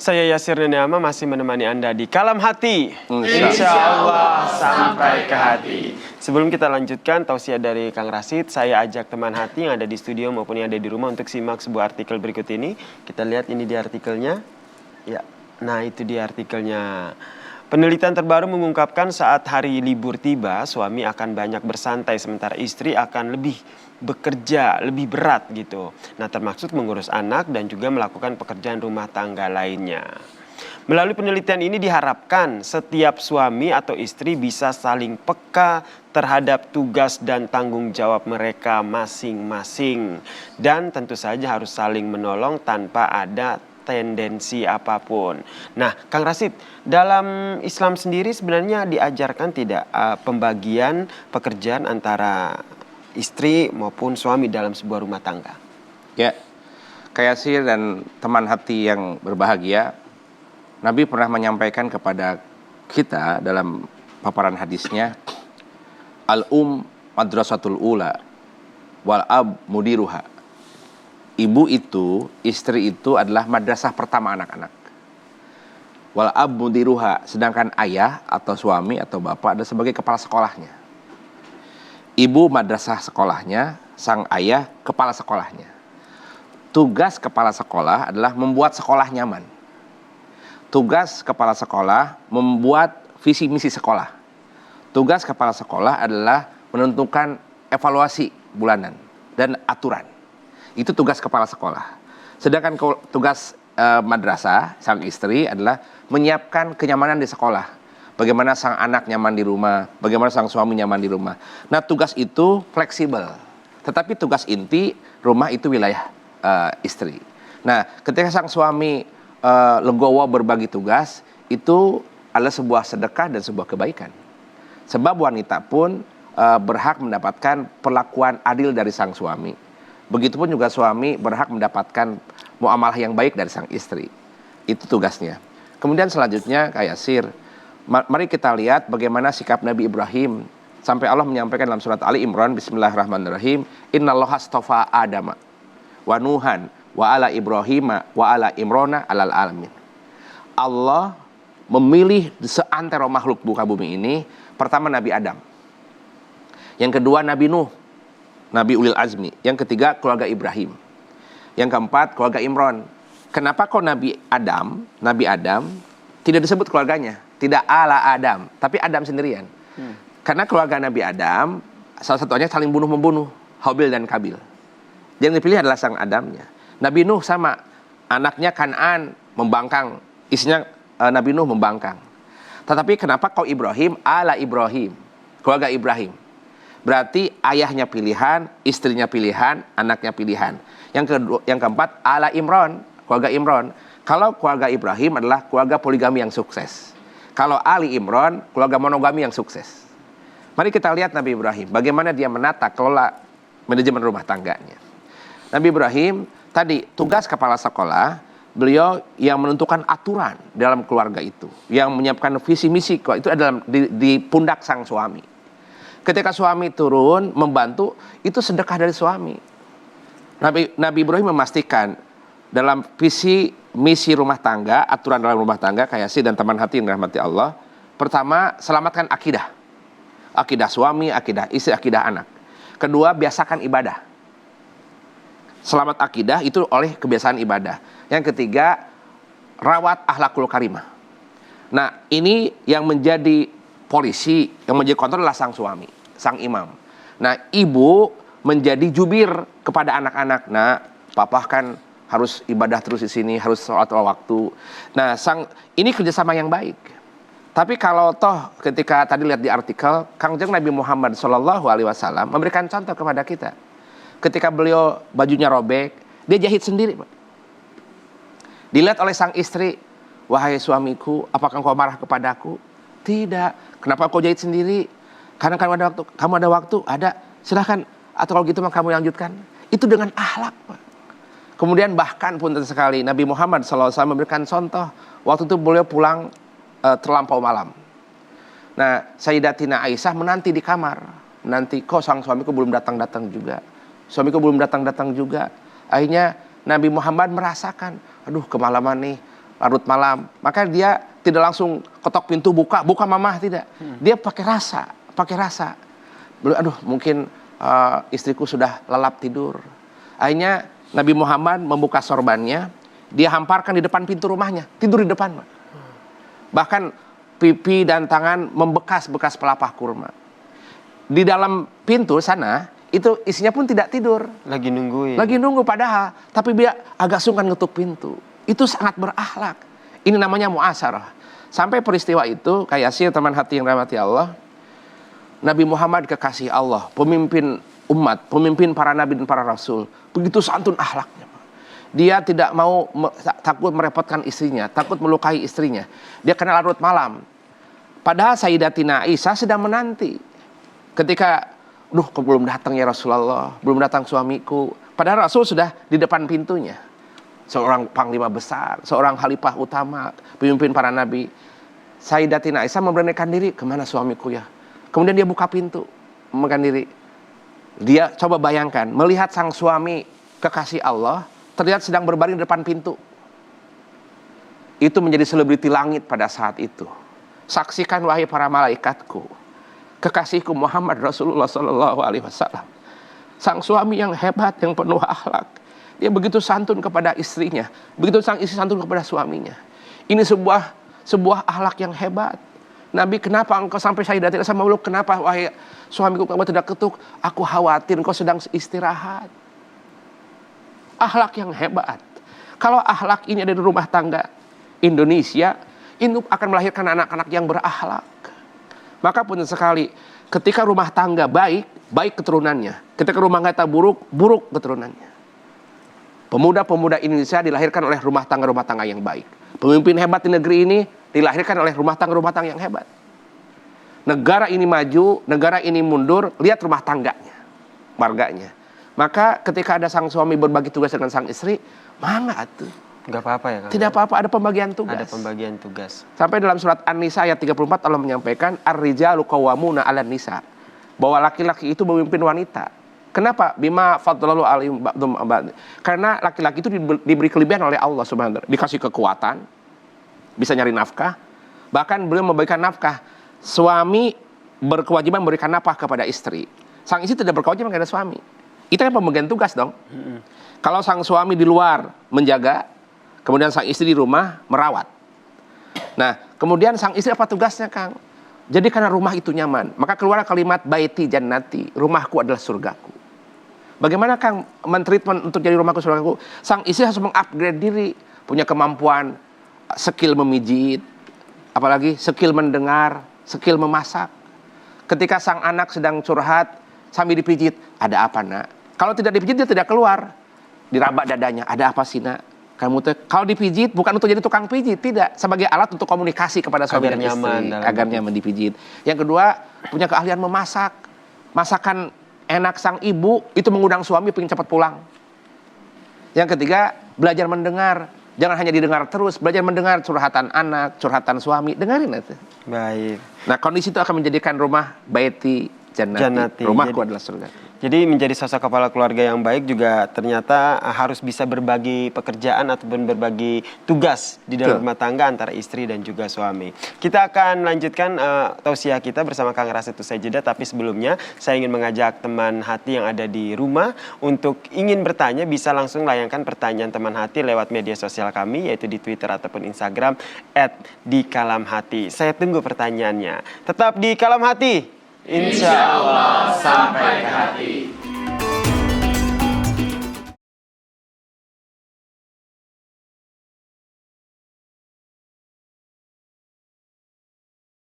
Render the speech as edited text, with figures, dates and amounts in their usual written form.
Saya Yasir Neneama masih menemani Anda di Kalam Hati. Insya Allah sampai ke hati. Sebelum kita lanjutkan tausiah dari Kang Rashid, saya ajak teman hati yang ada di studio maupun yang ada di rumah untuk simak sebuah artikel berikut ini. Kita lihat ini di artikelnya. Ya, nah itu di artikelnya. Penelitian terbaru mengungkapkan saat hari libur tiba, suami akan banyak bersantai sementara istri akan lebih bekerja, lebih berat gitu. Nah, termaksud mengurus anak dan juga melakukan pekerjaan rumah tangga lainnya. Melalui penelitian ini diharapkan setiap suami atau istri bisa saling peka terhadap tugas dan tanggung jawab mereka masing-masing. Dan tentu saja harus saling menolong tanpa ada tendensi apapun. Nah, Kang Rashid, dalam Islam sendiri sebenarnya diajarkan tidak pembagian pekerjaan antara istri maupun suami dalam sebuah rumah tangga? Ya, Kak Yasir dan teman hati yang berbahagia, Nabi pernah menyampaikan kepada kita dalam paparan hadisnya, madrasatul ula wal ab mudiruha. Ibu itu, istri itu adalah madrasah pertama anak-anak. Wal ab mudiruha, sedangkan ayah atau suami atau bapak adalah sebagai kepala sekolahnya. Ibu madrasah sekolahnya, sang ayah kepala sekolahnya. Tugas kepala sekolah adalah membuat sekolah nyaman. Tugas kepala sekolah membuat visi misi sekolah. Tugas kepala sekolah adalah menentukan evaluasi bulanan dan aturan. Itu tugas kepala sekolah. Sedangkan tugas madrasah, sang istri adalah menyiapkan kenyamanan di sekolah. Bagaimana sang anak nyaman di rumah, bagaimana sang suami nyaman di rumah. Nah, tugas itu fleksibel. Tetapi tugas inti rumah itu wilayah istri. Nah, ketika sang suami legowo berbagi tugas, itu adalah sebuah sedekah dan sebuah kebaikan. Sebab wanita pun berhak mendapatkan perlakuan adil dari sang suami. Begitupun juga suami berhak mendapatkan muamalah yang baik dari sang istri. Itu tugasnya. Kemudian selanjutnya Kak Yasir, mari kita lihat bagaimana sikap Nabi Ibrahim. Sampai Allah menyampaikan dalam surat Ali Imran, Bismillahirrahmanirrahim, Innallaha astafa Adama wa Nuhan wa ala Ibrahima wa ala Imrona alal alamin. Allah memilih seantero makhluk buka bumi ini, pertama Nabi Adam, yang kedua Nabi Nuh, Nabi Ulil Azmi, yang ketiga keluarga Ibrahim, yang keempat keluarga Imron. Kenapa kok Nabi Adam tidak disebut keluarganya, tidak ala Adam, tapi Adam sendirian? Karena keluarga Nabi Adam salah satunya saling bunuh-membunuh, Habil dan Kabil. Yang dipilih adalah sang Adamnya. Nabi Nuh sama, anaknya Kan'an membangkang, istrinya Nabi Nuh membangkang. Tetapi kenapa kok Ibrahim ala Ibrahim, keluarga Ibrahim? Berarti ayahnya pilihan, istrinya pilihan, anaknya pilihan. Yang keempat, ala Imron, keluarga Imron. Kalau keluarga Ibrahim adalah keluarga poligami yang sukses. Kalau Ali Imron, keluarga monogami yang sukses. Mari kita lihat Nabi Ibrahim, bagaimana dia menata kelola manajemen rumah tangganya. Nabi Ibrahim, tadi tugas kepala sekolah, beliau yang menentukan aturan dalam keluarga itu. Yang menyiapkan visi misi, itu adalah di pundak sang suami. Ketika suami turun membantu, itu sedekah dari suami. Nabi Ibrahim memastikan dalam visi misi rumah tangga, aturan dalam rumah tangga, Kak Yasir dan teman hati yang dirahmati Allah. Pertama, selamatkan akidah. Akidah suami, akidah istri, akidah anak. Kedua, biasakan ibadah. Selamat akidah itu oleh kebiasaan ibadah. Yang ketiga, rawat akhlakul karimah. Nah, ini yang menjadi polisi, yang menjadi kontrol adalah sang suami, sang imam. Nah, ibu menjadi jubir kepada anak-anak. Nah, papa kan harus ibadah terus di sini, harus sholat waktu. Nah, ini kerjasama yang baik. Tapi kalau toh ketika tadi lihat di artikel, Kangjeng Nabi Muhammad SAW memberikan contoh kepada kita. Ketika beliau bajunya robek, dia jahit sendiri. Dilihat oleh sang istri, wahai suamiku, apakah engkau marah kepadaku? Tidak. Kenapa kau jahit sendiri? Karena kamu ada waktu. Kamu ada waktu? Ada. Silahkan. Atau kalau gitu mah kamu lanjutkan. Itu dengan akhlak. Kemudian bahkan pun sekali Nabi Muhammad SAW memberikan contoh. Waktu itu beliau pulang terlampau malam. Nah, Sayyidatina Aisyah menanti di kamar. Menanti, kok sang suamiku belum datang-datang juga. Suamiku belum datang-datang juga. Akhirnya Nabi Muhammad merasakan, aduh kemalaman nih, larut malam, maka dia tidak langsung ketok pintu buka mamah, tidak. Dia pakai rasa. Aduh, mungkin istriku sudah lelap tidur. Akhirnya Nabi Muhammad membuka sorbannya, dia hamparkan di depan pintu rumahnya, tidur di depan. Bahkan pipi dan tangan membekas-bekas pelepah kurma. Di dalam pintu sana, itu isinya pun tidak tidur. Lagi nungguin. Lagi nunggu padahal, tapi dia agak sungkan ngetuk pintu. Itu sangat berakhlak. Ini namanya muasarah. Sampai peristiwa itu, kayak Yasir teman hati yang rahmati Allah, Nabi Muhammad kekasih Allah, pemimpin umat, pemimpin para nabi dan para rasul, begitu santun akhlaknya. Dia tidak mau takut merepotkan istrinya, takut melukai istrinya. Dia kena larut malam. Padahal Sayyidatina Aisyah sedang menanti. Ketika, kok belum datang ya Rasulullah, belum datang suamiku. Padahal Rasul sudah di depan pintunya. Seorang panglima besar, seorang khalifah utama, pemimpin para nabi. Sayyidatina Aisyah memberanikan diri, kemana suamiku ya? Kemudian dia buka pintu, memberanikan diri. Dia coba bayangkan, melihat sang suami kekasih Allah, terlihat sedang berbaring di depan pintu. Itu menjadi selebriti langit pada saat itu. Saksikan wahai para malaikatku, kekasihku Muhammad Rasulullah SAW. Sang suami yang hebat, yang penuh akhlak. Dia begitu santun kepada istrinya, begitu sang istri santun kepada suaminya. Ini sebuah akhlak yang hebat. Nabi, kenapa engkau sampai Sayyidatina Aisyah meluk? Kenapa wahai suamiku kamu tidak ketuk? Aku khawatir engkau sedang istirahat. Akhlak yang hebat. Kalau akhlak ini ada di rumah tangga Indonesia, ini akan melahirkan anak-anak yang berakhlak. Maka pun sekali, ketika rumah tangga baik keturunannya. Ketika rumah tangga buruk keturunannya. Pemuda-pemuda Indonesia dilahirkan oleh rumah tangga yang baik. Pemimpin hebat di negeri ini dilahirkan oleh rumah tangga yang hebat. Negara ini maju, negara ini mundur, lihat rumah tangganya, marganya. Maka ketika ada sang suami berbagi tugas dengan sang istri, mangga tuh. Gak apa-apa ya, Kang? Tidak apa-apa, ada pembagian tugas. Ada pembagian tugas. Sampai dalam surat An-Nisa ayat 34 Allah menyampaikan ar-rijalu qawwamuna 'alan nisa. Bahwa laki-laki itu memimpin wanita. Kenapa? Bima fadlalu alaihim ba'dhum ba'd. Karena laki-laki itu diberi kelebihan oleh Allah Subhanahu wa taala, dikasih kekuatan, bisa nyari nafkah. Bahkan beliau memberikan nafkah. Suami berkewajiban memberikan nafkah kepada istri. Sang istri tidak berkewajiban kepada suami. Itu kan pembagian tugas dong. Kalau sang suami di luar menjaga, kemudian sang istri di rumah merawat. Nah, kemudian sang istri apa tugasnya, Kang? Jadi karena rumah itu nyaman, maka keluar kalimat baiti jannati, rumahku adalah surgaku. Bagaimana Kang mentreatment untuk jadi rumahku surgaku? Sang istri harus mengupgrade diri, punya kemampuan skill memijit, apalagi skill mendengar, skill memasak. Ketika sang anak sedang curhat sambil dipijit, ada apa nak? Kalau tidak dipijit dia tidak keluar. Diraba dadanya, ada apa sih nak? Kalau dipijit bukan untuk jadi tukang pijit, tidak, sebagai alat untuk komunikasi kepada suami dan istri agar nyaman dipijit. Yang kedua, punya keahlian memasak. Masakan enak sang ibu itu mengundang suami pengen cepat pulang. Yang ketiga, belajar mendengar. Jangan hanya didengar terus, belajar mendengar curhatan anak, curhatan suami, dengerin itu. Baik. Nah, kondisi itu akan menjadikan rumah baiti jannati. Rumahku adalah surga. Jadi menjadi sosok kepala keluarga yang baik juga ternyata harus bisa berbagi pekerjaan ataupun berbagi tugas di dalam rumah tangga antara istri dan juga suami. Kita akan melanjutkan tausiah kita bersama Kang Rasid usai jeda, tapi sebelumnya saya ingin mengajak teman hati yang ada di rumah untuk ingin bertanya bisa langsung layangkan pertanyaan teman hati lewat media sosial kami yaitu di Twitter ataupun Instagram @dikalamhati. Saya tunggu pertanyaannya. Tetap di Kalam Hati. Insya Allah sampai ke hati.